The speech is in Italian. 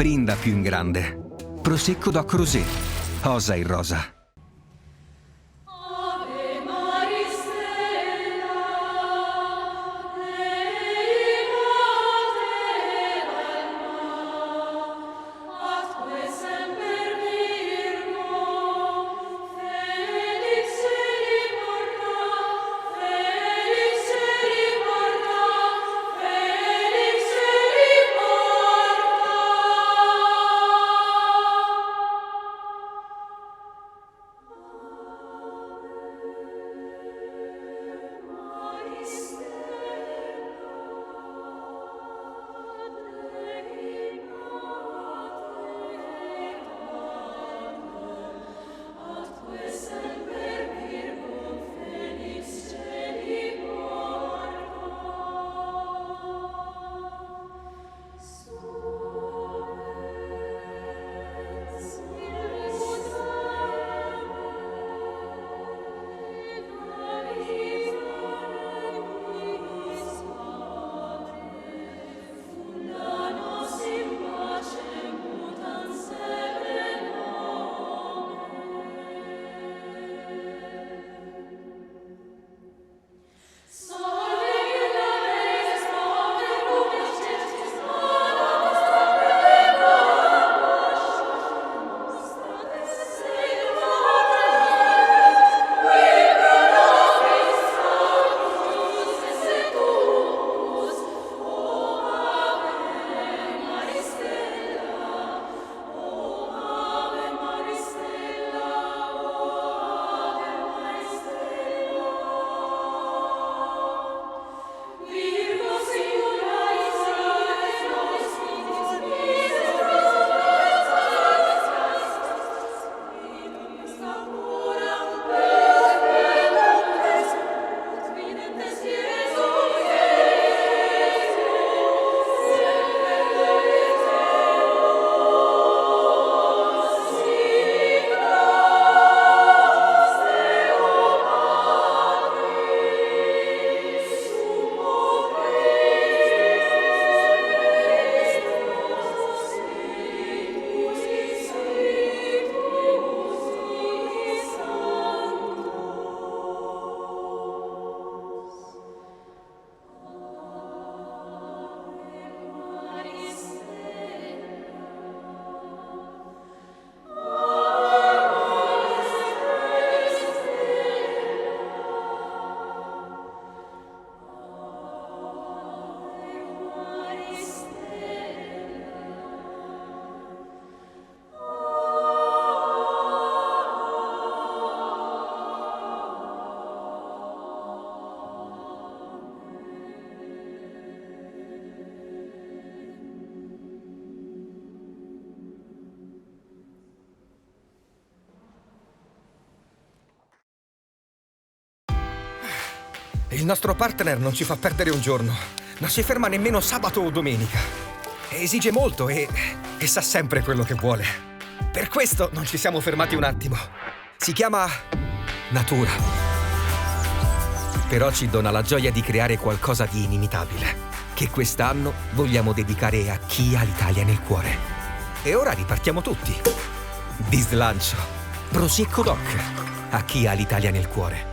Brinda più in grande. Prosecco Doc Rosé. Osa in rosa. Il nostro partner non ci fa perdere un giorno. Non si ferma nemmeno sabato o domenica. Esige molto e sa sempre quello che vuole. Per questo non ci siamo fermati un attimo. Si chiama natura. Però ci dona la gioia di creare qualcosa di inimitabile, che quest'anno vogliamo dedicare a chi ha l'Italia nel cuore. E ora ripartiamo tutti. Di slancio. Prosecco Doc. A chi ha l'Italia nel cuore.